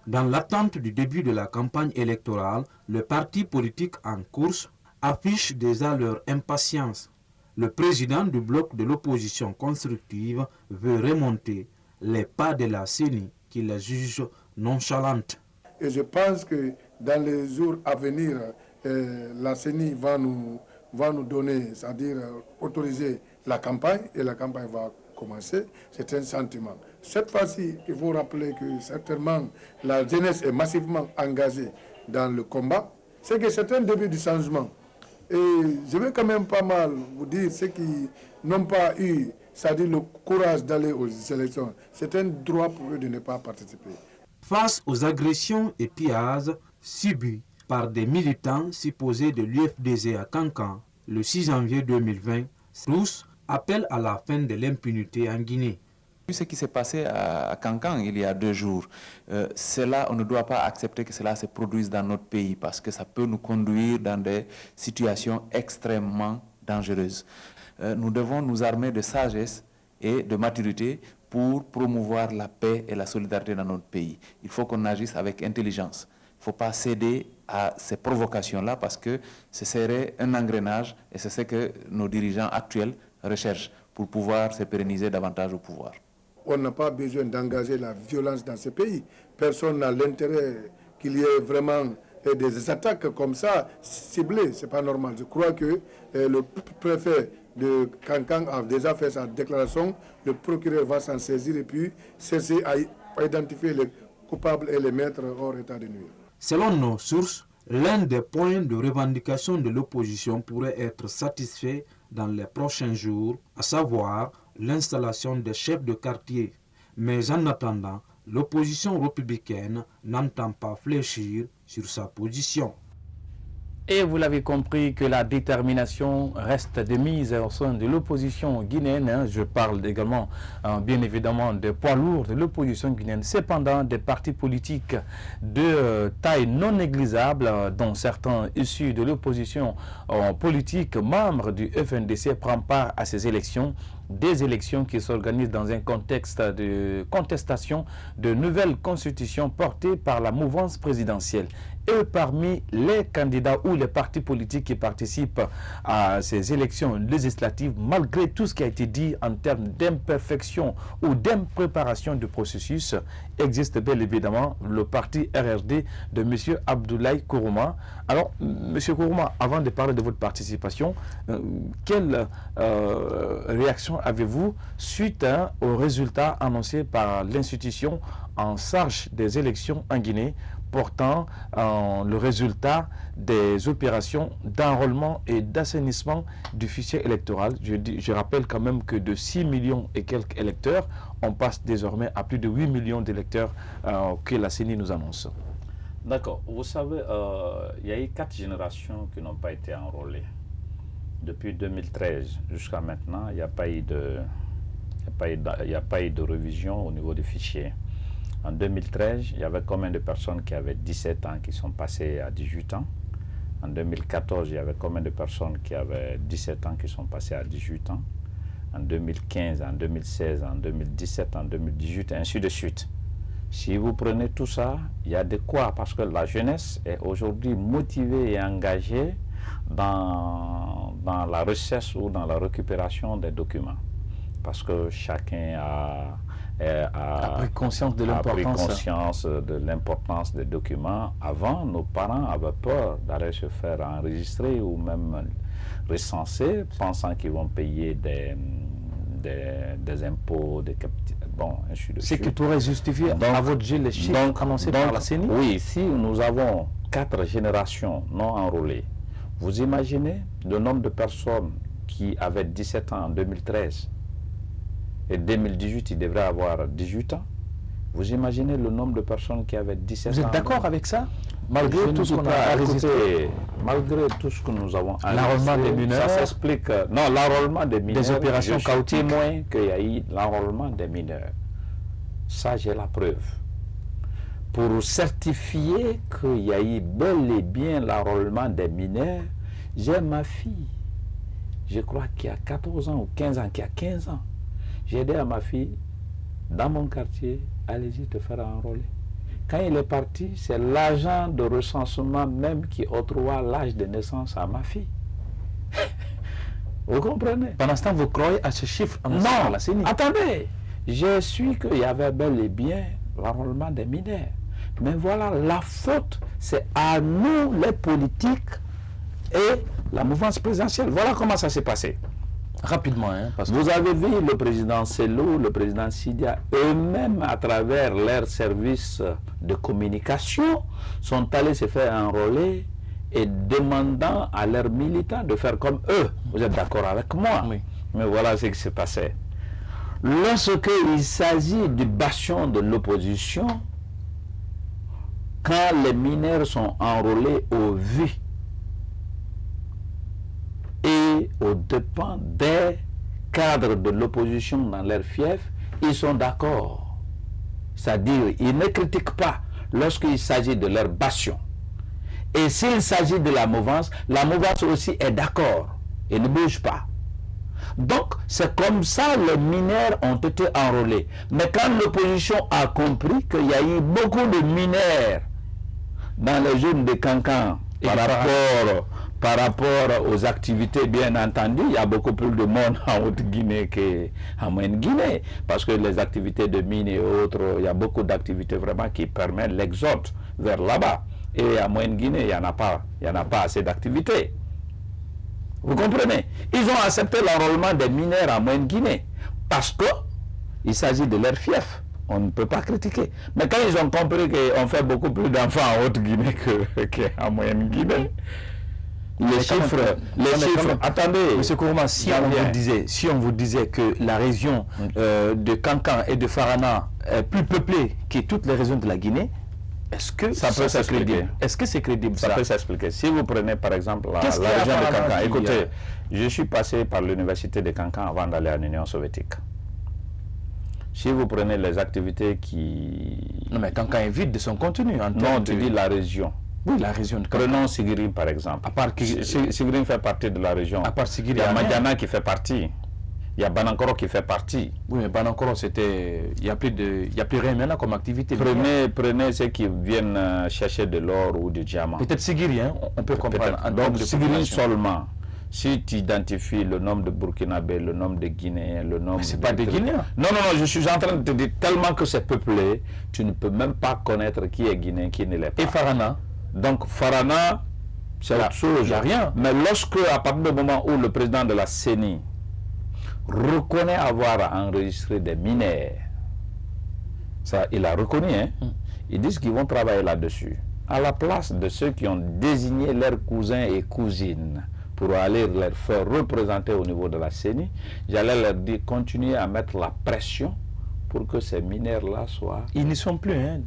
Dans l'attente du début de la campagne électorale, le parti politique en course affiche déjà leur impatience. Le président du bloc de l'opposition constructive veut remonter les pas de la CENI qui la juge nonchalante. Et je pense que dans les jours à venir, la CENI va nous donner, c'est-à-dire autoriser la campagne, et la campagne va commencer. C'est un sentiment. Cette fois-ci, il faut rappeler que certainement la jeunesse est massivement engagée dans le combat. C'est que c'est un début du changement. Et je vais quand même pas mal vous dire, ceux qui n'ont pas eu, c'est-à-dire le courage d'aller aux élections, c'est un droit pour eux de ne pas participer. Face aux agressions et pillages subis par des militants supposés de l'UFDG à Kankan, le 6 janvier 2020, tous appellent à la fin de l'impunité en Guinée. Ce qui s'est passé à Kankan il y a 2 jours, cela, on ne doit pas accepter que cela se produise dans notre pays parce que ça peut nous conduire dans des situations extrêmement dangereuses. Nous devons nous armer de sagesse et de maturité pour promouvoir la paix et la solidarité dans notre pays. Il faut qu'on agisse avec intelligence. Il ne faut pas céder à ces provocations-là parce que ce serait un engrenage et c'est ce que nos dirigeants actuels recherchent pour pouvoir se pérenniser davantage au pouvoir. On n'a pas besoin d'engager la violence dans ce pays. Personne n'a l'intérêt qu'il y ait vraiment des attaques comme ça ciblées. Ce n'est pas normal. Je crois que le préfet de Kankan a déjà fait sa déclaration. Le procureur va s'en saisir et puis cesser à identifier les coupables et les mettre hors état de nuire. Selon nos sources, l'un des points de revendication de l'opposition pourrait être satisfait dans les prochains jours, à savoir l'installation des chefs de quartier. Mais en attendant, l'opposition républicaine n'entend pas fléchir sur sa position. Et vous l'avez compris que la détermination reste de mise au sein de l'opposition guinéenne. Je parle également, bien évidemment, des poids lourds de l'opposition guinéenne. Cependant, des partis politiques de taille non négligeable, dont certains issus de l'opposition politique, membres du FNDC, prennent part à ces élections. Des élections qui s'organisent dans un contexte de contestation de nouvelles constitutions portées par la mouvance présidentielle. Et parmi les candidats ou les partis politiques qui participent à ces élections législatives, malgré tout ce qui a été dit en termes d'imperfection ou d'impréparation du processus, existe bel évidemment le parti RRD de M. Abdoulaye Kourouma. Alors, M. Kourouma, avant de parler de votre participation, quelle réaction avez-vous suite aux résultats annoncés par l'institution en charge des élections en Guinée portant le résultat des opérations d'enrôlement et d'assainissement du fichier électoral? Je rappelle quand même que de 6 millions et quelques électeurs, on passe désormais à plus de 8 millions d'électeurs que la CENI nous annonce. D'accord. Vous savez, il y a eu 4 générations qui n'ont pas été enrôlées. Depuis 2013 jusqu'à maintenant, il n'y a pas eu de révision au niveau du fichier. En 2013, il y avait combien de personnes qui avaient 17 ans qui sont passées à 18 ans? En 2014, il y avait combien de personnes qui avaient 17 ans qui sont passées à 18 ans? En 2015, en 2016, en 2017, en 2018, et ainsi de suite. Si vous prenez tout ça, il y a de quoi, parce que la jeunesse est aujourd'hui motivée et engagée dans la recherche ou dans la récupération des documents. Parce que chacun a pris conscience de l'importance des documents. Avant, nos parents avaient peur d'aller se faire enregistrer ou même recenser, pensant qu'ils vont payer des impôts, bon, ainsi de suite. C'est qui pourrait justifier à votre jeu les chiffres annoncés par la CENI? Oui, si nous avons 4 générations non enrôlées, vous imaginez le nombre de personnes qui avaient 17 ans en 2013 et 2018, ils devraient avoir 18 ans. Vous imaginez le nombre de personnes qui avaient 17 ans. Vous êtes d'accord avec ça? Malgré tout ce qu'on a enregistré, malgré tout ce que nous avons enregistré, l'enrôlement des mineurs, ça s'explique. Non, l'enrôlement des mineurs, des opérations chaotiques. Je suis témoin qu'il y a eu l'enrôlement des mineurs. Ça, j'ai la preuve. Pour certifier qu'il y a eu bel et bien l'enrôlement des mineurs, j'ai ma fille, je crois qu'il y a 14 ans ou 15 ans, qui a 15 ans. J'ai dit à ma fille, dans mon quartier, allez-y te faire enrôler. Quand il est parti, c'est l'agent de recensement même qui octroie l'âge de naissance à ma fille. Vous comprenez? Pendant ce temps, vous croyez à ce chiffre annoncé par la CENI? Attendez, j'ai su qu'il y avait bel et bien l'enrôlement des mineurs. Mais voilà, la faute, c'est à nous, les politiques et la mouvance présidentielle. Voilà comment ça s'est passé. Rapidement, hein, parce que vous avez vu le président Sello, le président Sidia, eux-mêmes à travers leurs services de communication, sont allés se faire enrôler et demandant à leurs militants de faire comme eux. Vous êtes d'accord avec moi? Oui. Mais voilà ce qui s'est passé. Lorsqu'il s'agit du bastion de l'opposition, quand les mineurs sont enrôlés au vu et aux dépens des cadres de l'opposition dans leur fief, ils sont d'accord. C'est-à-dire, ils ne critiquent pas lorsqu'il s'agit de leur bastion. Et s'il s'agit de la mouvance aussi est d'accord et ne bouge pas. Donc, c'est comme ça les mineurs ont été enrôlés. Mais quand l'opposition a compris qu'il y a eu beaucoup de mineurs dans les zones de Cancan par rapport aux activités, bien entendu, il y a beaucoup plus de monde en Haute-Guinée qu'en Moyenne-Guinée. Parce que les activités de mines et autres, il y a beaucoup d'activités vraiment qui permettent l'exode vers là-bas. Et en Moyenne-Guinée, il n'y en a pas assez d'activités. Vous comprenez? Ils ont accepté l'enrôlement des mineurs en Moyenne-Guinée parce qu'il s'agit de leur fief. On ne peut pas critiquer. Mais quand ils ont compris qu'on fait beaucoup plus d'enfants en Haute-Guinée qu'en Moyenne-Guinée, les chiffres, attendez. M. Kourouma, si on vous disait que la région de Cancan et de Farana est plus peuplée que toutes les régions de la Guinée, est-ce que ça peut s'expliquer? Est-ce que c'est crédible? Ça peut s'expliquer. Si vous prenez par exemple la région de Cancan, écoutez, je suis passé par l'université de Cancan avant d'aller en Union soviétique. Si vous prenez les activités qui... Non mais Cancan est vide de son contenu. Non, tu dis la région. Oui, la région de Cancan. Prenons Sigiri par exemple. Sigiri fait partie de la région. À part Sigiri, il y a Madiana qui fait partie. Il y a Banankoro qui fait partie. Oui, mais Banankoro, c'était... Il n'y a plus rien maintenant comme activité. Prenez ceux qui viennent chercher de l'or ou du diamant. Peut-être Sigiri, hein, on peut comprendre. Donc Sigiri seulement. Si tu identifies le nombre de Burkinabés, le nombre de Guinéens, le nombre... Mais ce n'est pas des Guinéens. Non, je suis en train de te dire, tellement que c'est peuplé, tu ne peux même pas connaître qui est Guinéen, qui ne l'est pas. Et Farana? Donc Farana, c'est autre chose. Il n'y a rien. Mais lorsque, à partir du moment où le président de la CENI reconnaît avoir enregistré des mineurs, ça, il a reconnu, hein. Ils disent qu'ils vont travailler là-dessus. À la place de ceux qui ont désigné leurs cousins et cousines pour aller leur faire représenter au niveau de la CENI, j'allais leur dire, continuez à mettre la pression pour que ces mineurs-là soient... Ils ne sont plus, hein,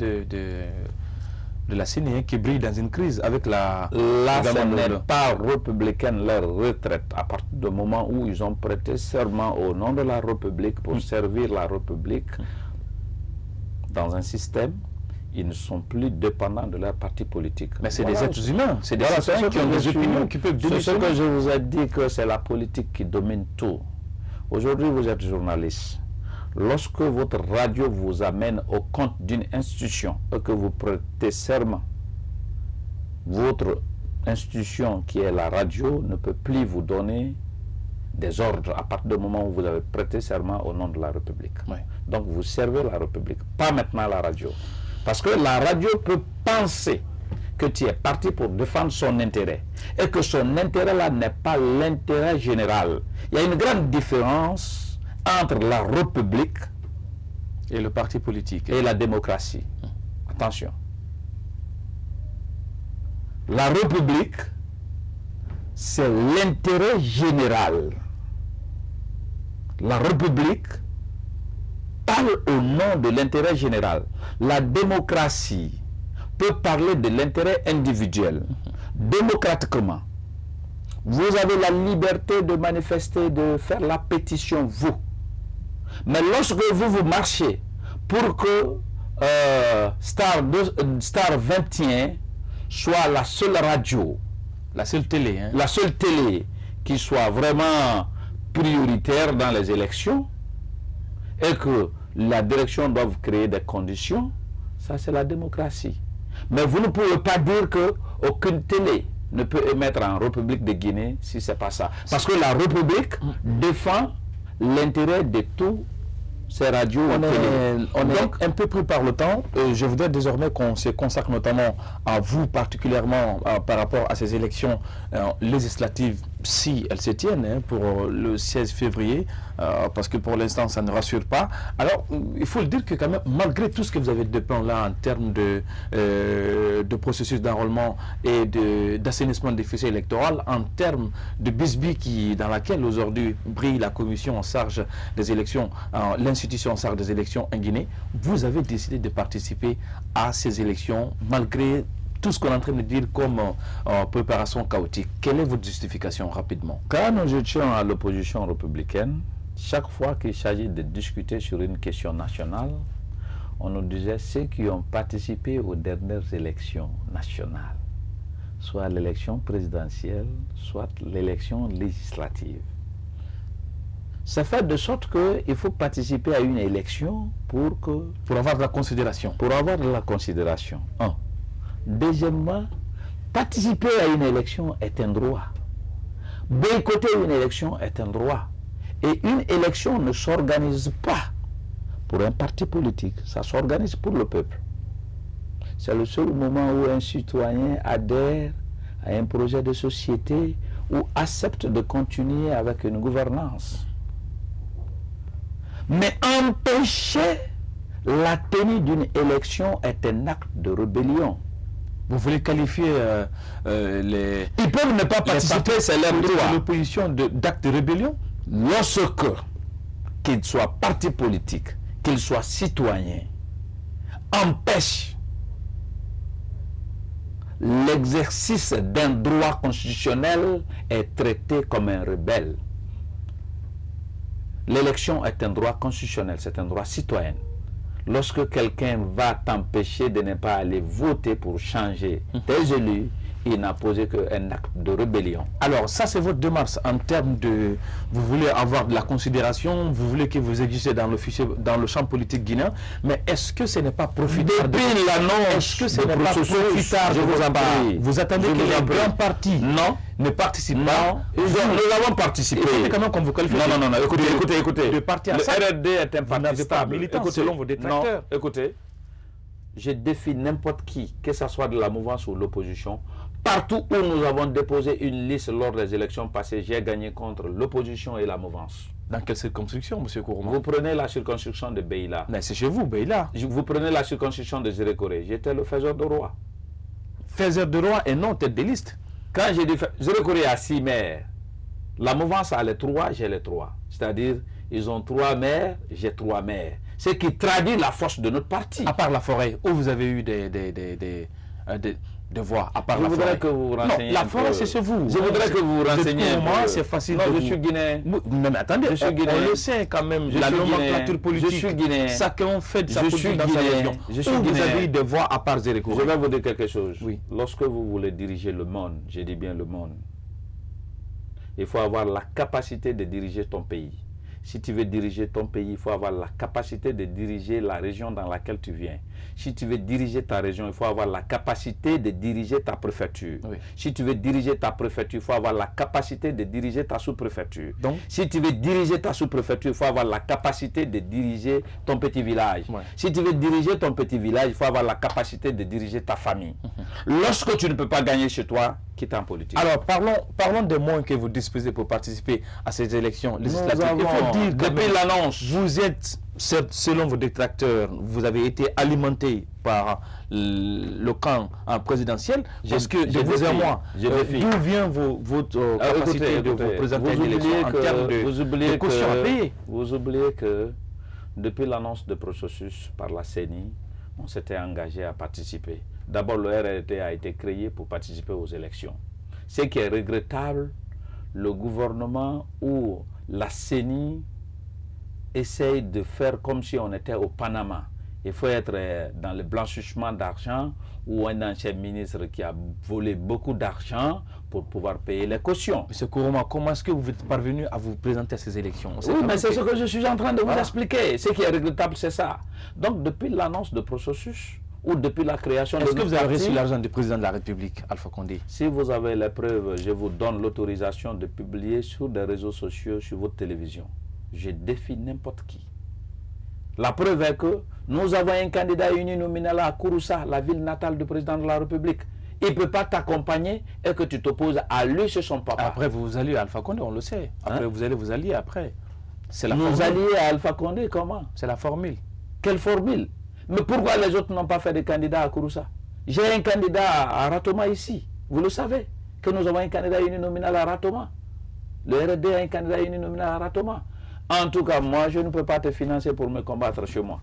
de la CENI qui brille dans une crise avec la... Là, ce n'est pas républicaine leur retraite. À partir du moment où ils ont prêté serment au nom de la République pour servir la République dans un système, ils ne sont plus dépendants de leur parti politique. Mais c'est des êtres humains, c'est des citoyens qui ont des opinions, qui peuvent démissionner. C'est ce que je vous ai dit, que c'est la politique qui domine tout. Aujourd'hui, vous êtes journaliste. Lorsque votre radio vous amène au compte d'une institution et que vous prêtez serment, votre institution qui est la radio ne peut plus vous donner des ordres à partir du moment où vous avez prêté serment au nom de la République. Oui. Donc vous servez la République, pas maintenant la radio. Parce que la radio peut penser que tu es parti pour défendre son intérêt et que son intérêt là n'est pas l'intérêt général. Il y a une grande différence entre la République et le parti politique et la démocratie. Attention. La République, c'est l'intérêt général. La République parle au nom de l'intérêt général. La démocratie peut parler de l'intérêt individuel. Démocratiquement, vous avez la liberté de manifester, de faire la pétition, vous. Mais lorsque vous marchez pour que Star 21 soit la seule radio, la seule télé, la seule télé qui soit vraiment prioritaire dans les élections, et que la direction doit créer des conditions, ça c'est la démocratie. Mais vous ne pouvez pas dire qu'aucune télé ne peut émettre en République de Guinée si ce n'est pas ça. Parce que la République défend l'intérêt de tous ces radios. On est un peu pris par le temps. Je voudrais désormais qu'on se consacre notamment à vous particulièrement par rapport à ces élections législatives, si elles se tiennent pour le 16 février, parce que pour l'instant ça ne rassure pas. Alors il faut le dire que quand même, malgré tout ce que vous avez de plan là en termes de processus d'enrôlement et d'assainissement des fichiers électoraux, en termes de bisbille dans laquelle aujourd'hui brille la commission en charge des élections, l'institution en charge des élections en Guinée, vous avez décidé de participer à ces élections malgré tout ce qu'on est en train de dire comme préparation chaotique. Quelle est votre justification rapidement? Quand nous étions à l'opposition républicaine, chaque fois qu'il s'agit de discuter sur une question nationale, on nous disait ceux qui ont participé aux dernières élections nationales, soit l'élection présidentielle, soit l'élection législative. Ça fait de sorte qu'il faut participer à une élection pour avoir de la considération. Pour avoir de la considération. Un. Deuxièmement, participer à une élection est un droit. Boycotter une élection est un droit. Et une élection ne s'organise pas pour un parti politique, ça s'organise pour le peuple. C'est le seul moment où un citoyen adhère à un projet de société ou accepte de continuer avec une gouvernance. Mais empêcher la tenue d'une élection est un acte de rébellion. Vous voulez qualifier les... Ils peuvent ne pas participer, c'est leur droit. L'opposition d'acte de rébellion? Lorsque, qu'ils soient partis politiques, qu'ils soient citoyens, empêchent l'exercice d'un droit constitutionnel est traité comme un rebelle. L'élection est un droit constitutionnel, c'est un droit citoyen. Lorsque quelqu'un va t'empêcher de ne pas aller voter pour changer tes élus, il n'a posé qu'un acte de rébellion. Alors ça c'est votre démarche en termes de... Vous voulez avoir de la considération, vous voulez que vous existiez dans le champ politique guinéen, mais est-ce que ce n'est pas profitable? Depuis l'annonce, est-ce que ce n'est pas profitable? Je vous en prie. Vous attendez que les grands partis ne participent pas? Nous avons participé. Il faut quand même vous qualifiez. Non, écoutez. De parti à le ça, RRD est un parti stable. Écoutez, selon vos détracteurs. Non, écoutez. Je défie n'importe qui, que ce soit de la mouvance ou de l'opposition. Partout où nous avons déposé une liste lors des élections passées, j'ai gagné contre l'opposition et la mouvance. Dans quelle circonscription, M. Kourouma? Vous prenez la circonscription de Beila. Mais c'est chez vous, Beila. Vous prenez la circonscription de Zérékoré. J'étais le faiseur de roi. Faiseur de roi et non tête de liste. Quand j'ai dit Zérékoré a 6 maires, la mouvance a les 3, j'ai les 3. C'est-à-dire, ils ont 3 maires, j'ai 3 maires. Ce qui traduit la force de notre parti. À part la forêt, où vous avez eu de voix, à part je la forêt. voudrais que vous vous renseigniez. Non, la forêt, c'est sur vous. Je voudrais que vous vous renseigniez. Pour moi, c'est facile. Non, je suis guinéen. Non, mais attendez, on le sait quand même. La nomenclature politique. Je suis guinéen. Chacun fait de sa politique dans sa région. Je suis guinéen. Vous avez des voix à part Zéréko. Je vais vous dire quelque chose. Oui. Lorsque vous voulez diriger le monde, je dis bien le monde, il faut avoir la capacité de diriger ton pays. Si tu veux diriger ton pays, il faut avoir la capacité de diriger la région dans laquelle tu viens. Si tu veux diriger ta région, il faut avoir la capacité de diriger ta préfecture. Oui. Si tu veux diriger ta préfecture, il faut avoir la capacité de diriger ta sous-préfecture. Donc, si tu veux diriger ta sous-préfecture, il faut avoir la capacité de diriger ton petit village. Ouais. Si tu veux diriger ton petit village, il faut avoir la capacité de diriger ta famille. Lorsque tu ne peux pas gagner chez toi, quitte en politique. alors, parlons des moyens que vous disposez pour participer à ces élections législatives. Il faut dire, depuis l'annonce, vous êtes, selon vos détracteurs, vous avez été alimenté par le camp présidentiel. Parce que, de vous à moi, d'où vient votre capacité de vous présenter à l'élection en termes de caution à payer? Vous oubliez que depuis l'annonce de processus par la CENI, on s'était engagé à participer. D'abord, le RRD a été créé pour participer aux élections. Ce qui est regrettable, le gouvernement ou la CENI essaye de faire comme si on était au Panama. Il faut être dans le blanchissement d'argent ou un ancien ministre qui a volé beaucoup d'argent pour pouvoir payer les cautions. Monsieur Kourouma, comment est-ce que vous êtes parvenu à vous présenter à ces élections? Oui, mais c'est ce que je suis en train de vous expliquer. Ce qui est regrettable, c'est ça. Donc, depuis l'annonce de processus, ou depuis la création de est-ce que vous avez reçu l'argent du président de la République, Alpha Condé? Si vous avez les preuves, je vous donne l'autorisation de publier sur des réseaux sociaux, sur votre télévision. Je défie n'importe qui. La preuve est que nous avons un candidat uninominal à Kouroussa, la ville natale du président de la République. Il ne peut pas t'accompagner et que tu t'opposes à lui chez son papa. Après, vous vous alliez à Alpha Condé, on le sait. Après, vous allez vous allier après. C'est la formule. Nous allier à Alpha Condé, comment? C'est la formule. Quelle formule? Mais pourquoi les autres n'ont pas fait de candidat à Kouroussa? J'ai un candidat à Ratoma ici. Vous le savez, que nous avons un candidat uninominal à Ratoma. Le RD a un candidat uninominal à Ratoma. En tout cas, moi, je ne peux pas te financer pour me combattre chez moi.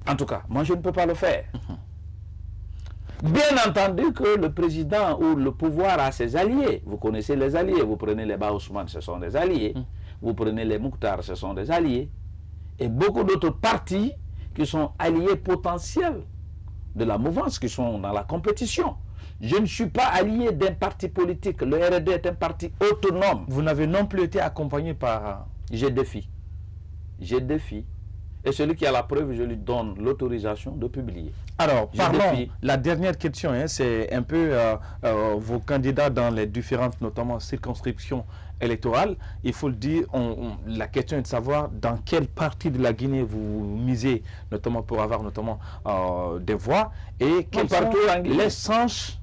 En tout cas, moi, je ne peux pas le faire. Bien entendu que le président ou le pouvoir a ses alliés. Vous connaissez les alliés. Vous prenez les Ba Ousmane, ce sont des alliés. Vous prenez les Mouktar, ce sont des alliés. Et beaucoup d'autres partis qui sont alliés potentiels de la mouvance, qui sont dans la compétition. Je ne suis pas allié d'un parti politique. Le RD est un parti autonome. Vous n'avez non plus été accompagné par... Je défie. Je défie. Et celui qui a la preuve, je lui donne l'autorisation de publier. Alors, parlons, la dernière question, c'est un peu vos candidats dans les différentes, notamment circonscriptions électorales. Il faut le dire, la question est de savoir dans quelle partie de la Guinée vous misez, notamment pour avoir notamment des voix, et quels sont les sens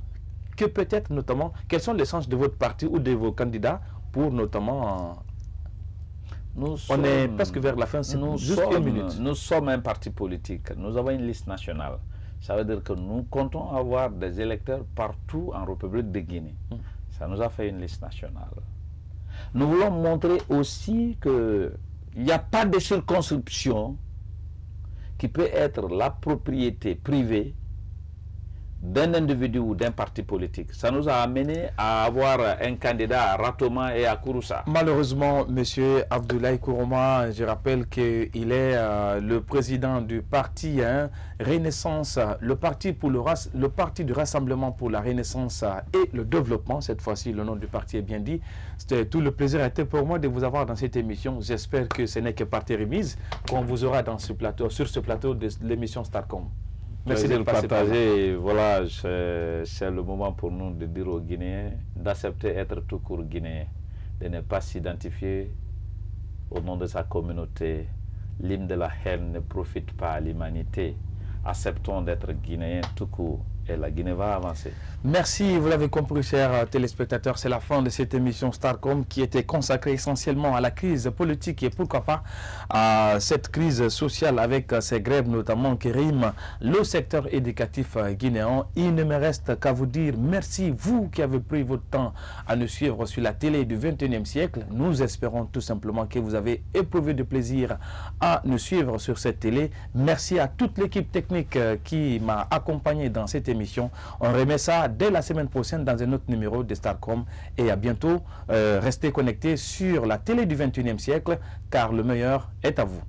que peut-être, notamment, quels sont les sens de votre parti ou de vos candidats pour notamment... on est presque vers la fin, juste une minute. Nous sommes un parti politique, nous avons une liste nationale. Ça veut dire que nous comptons avoir des électeurs partout en République de Guinée. Ça nous a fait une liste nationale. Nous voulons montrer aussi qu'il n'y a pas de circonscription qui peut être la propriété privée d'un individu ou d'un parti politique. Ça nous a amené à avoir un candidat à Ratoma et à Kouroussa. Malheureusement, M. Abdoulaye Kourouma, je rappelle qu'il est le président du parti Renaissance, le parti du Rassemblement pour la Renaissance et le Développement. Cette fois-ci, le nom du parti est bien dit. C'était tout le plaisir a été pour moi de vous avoir dans cette émission. J'espère que ce n'est que partie remise qu'on vous aura dans ce plateau, sur ce plateau de l'émission Starcom. Merci de le partager. Voilà, c'est le moment pour nous de dire aux Guinéens d'accepter être tout court Guinéen, de ne pas s'identifier au nom de sa communauté. L'hymne de la haine ne profite pas à l'humanité. Acceptons d'être Guinéens tout court et la Guinée va avancer. Merci, vous l'avez compris, chers téléspectateurs, c'est la fin de cette émission Starcom qui était consacrée essentiellement à la crise politique et pourquoi pas à cette crise sociale avec ces grèves notamment qui riment le secteur éducatif guinéen. Il ne me reste qu'à vous dire merci, vous qui avez pris votre temps à nous suivre sur la télé du 21e siècle. Nous espérons tout simplement que vous avez éprouvé de plaisir à nous suivre sur cette télé. Merci à toute l'équipe technique qui m'a accompagné dans cette émission. émission. On remet ça dès la semaine prochaine dans un autre numéro de Starcom. Et à bientôt. Restez connectés sur la télé du 21e siècle, car le meilleur est à vous.